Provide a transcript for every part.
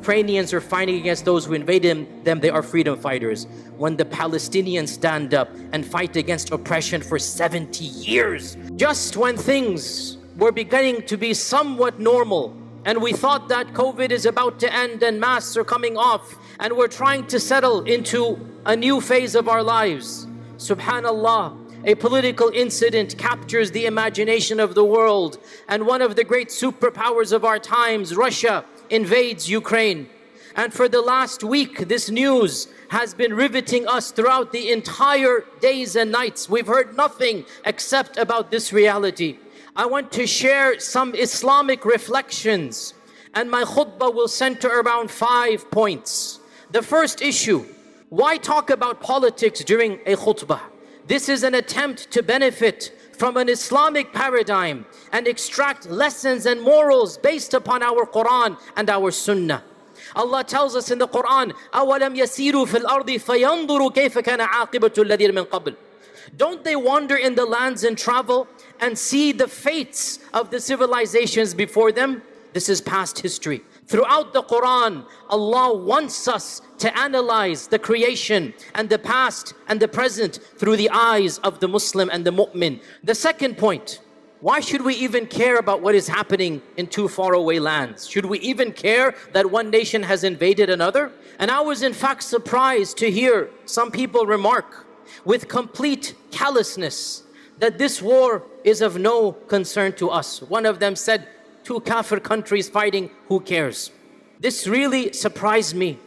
Ukrainians are fighting against those who invaded them, they are freedom fighters. When the Palestinians stand up and fight against oppression for 70 years, just when things were beginning to be somewhat normal, and we thought that COVID is about to end and masks are coming off, and we're trying to settle into a new phase of our lives, subhanallah, a political incident captures the imagination of the world, and one of the great superpowers of our times, Russia, invades Ukraine. And for the last week, this news has been riveting us throughout the entire days and nights. We've heard nothing except about this reality. I want to share some Islamic reflections, and my khutbah will center around 5 points. The first issue, why talk about politics during a khutbah? This is an attempt to benefit from an Islamic paradigm and extract lessons and morals based upon our Quran and our Sunnah. Allah tells us in the Quran, أَوَلَمْ يَسِيرُوا فِي الْأَرْضِ فَيَنْظُرُوا كَيْفَ كَانَ عَاقِبَةُ الَّذِينَ مِنْ قَبْلِ. Don't they wander in the lands and travel and see the fates of the civilizations before them? This is past history. Throughout the Quran, Allah wants us to analyze the creation and the past and the present through the eyes of the Muslim and the mu'min. The second point, why should we even care about what is happening in two faraway lands? Should we even care that one nation has invaded another? And I was in fact surprised to hear some people remark with complete callousness that this war is of no concern to us. One of them said, two kafir countries fighting, who cares? This really surprised me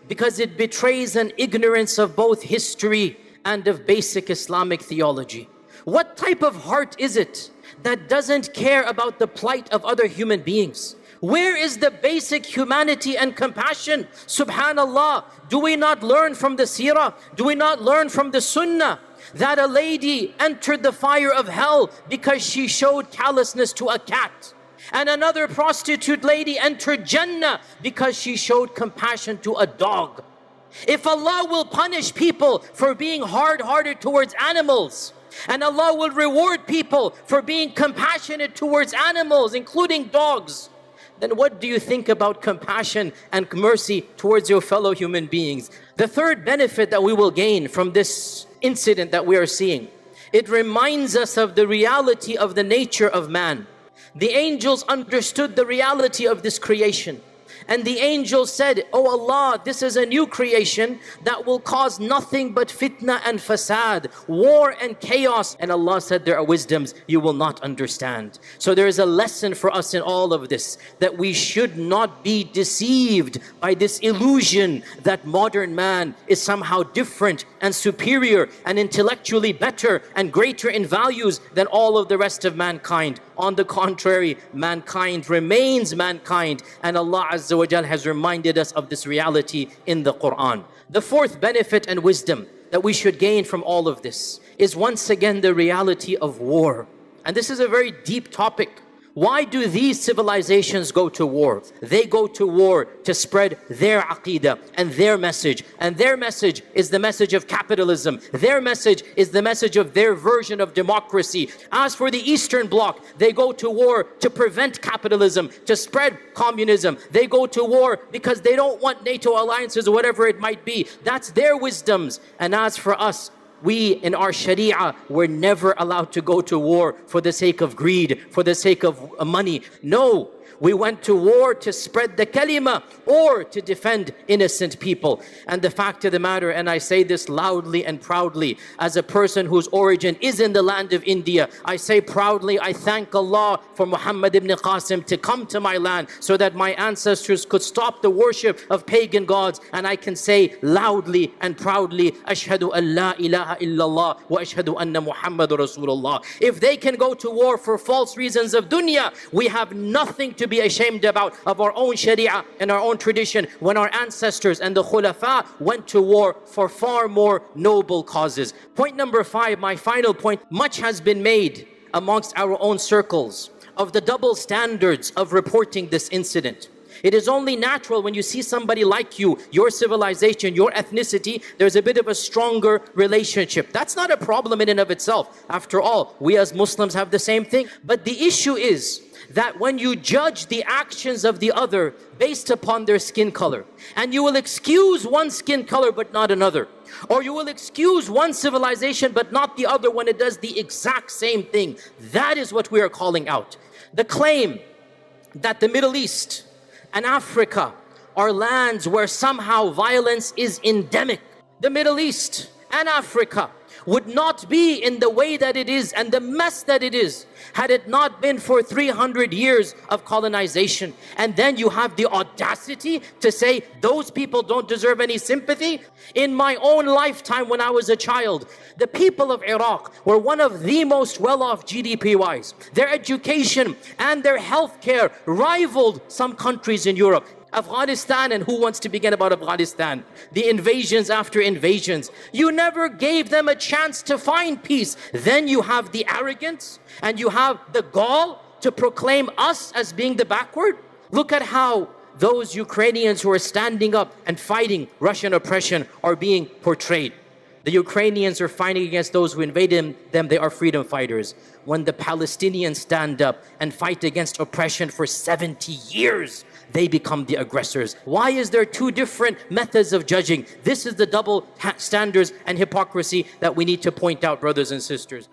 because it betrays an ignorance of both history and of basic Islamic theology. What type of heart is it that doesn't care about the plight of other human beings? Where is the basic humanity and compassion? Subhanallah, do we not learn from the seerah? Do we not learn from the sunnah that a lady entered the fire of hell because she showed callousness to a cat? And another prostitute lady entered Jannah because she showed compassion to a dog. If Allah will punish people for being hard-hearted towards animals, and Allah will reward people for being compassionate towards animals, including dogs, then what do you think about compassion and mercy towards your fellow human beings? The third benefit that we will gain from this incident that we are seeing, it reminds us of the reality of the nature of man. The angels understood the reality of this creation. And the angels said, "Oh Allah, this is a new creation that will cause nothing but fitna and fasad, war and chaos." And Allah said, "There are wisdoms you will not understand." So there is a lesson for us in all of this, that we should not be deceived by this illusion that modern man is somehow different and superior and intellectually better and greater in values than all of the rest of mankind. On the contrary, mankind remains mankind, and Allah Azza wa Jal has reminded us of this reality in the Quran. The fourth benefit and wisdom that we should gain from all of this is once again the reality of war. And this is a very deep topic. Why do these civilizations go to war? They go to war to spread their aqeedah and their message. And their message is the message of capitalism. Their message is the message of their version of democracy. As for the Eastern Bloc, they go to war to prevent capitalism, to spread communism. They go to war because they don't want NATO alliances or whatever it might be. That's their wisdoms. And as for us, we in our Sharia were never allowed to go to war for the sake of greed, for the sake of money. No, we went to war to spread the kalima or to defend innocent people. And the fact of the matter, and I say this loudly and proudly, as a person whose origin is in the land of India, I say proudly, I thank Allah for Muhammad ibn Qasim to come to my land so that my ancestors could stop the worship of pagan gods. And I can say loudly and proudly, Ashhadu an la ilaha illallah wa ashhadu anna Muhammadur Rasulullah. If they can go to war for false reasons of dunya, we have nothing to be ashamed about of our own Sharia and our own tradition, when our ancestors and the Khulafa went to war for far more noble causes. Point number 5, my final point, much has been made amongst our own circles of the double standards of reporting this incident. It is only natural when you see somebody like you, your civilization, your ethnicity, there's a bit of a stronger relationship. That's not a problem in and of itself. After all, we as Muslims have the same thing. But the issue is that when you judge the actions of the other based upon their skin color, and you will excuse one skin color but not another, or you will excuse one civilization but not the other when it does the exact same thing, that is what we are calling out. The claim that the Middle East and Africa are lands where somehow violence is endemic. The Middle East and Africa would not be in the way that it is and the mess that it is had it not been for 300 years of colonization. And then you have the audacity to say those people don't deserve any sympathy. In my own lifetime when I was a child, the people of Iraq were one of the most well-off GDP-wise. Their education and their healthcare rivaled some countries in Europe. Afghanistan, and who wants to begin about Afghanistan? The invasions after invasions. You never gave them a chance to find peace. Then you have the arrogance and you have the gall to proclaim us as being the backward. Look at how those Ukrainians who are standing up and fighting Russian oppression are being portrayed. The Ukrainians are fighting against those who invaded them. They are freedom fighters. When the Palestinians stand up and fight against oppression for 70 years, they become the aggressors. Why is there two different methods of judging? This is the double standards and hypocrisy that we need to point out, brothers and sisters.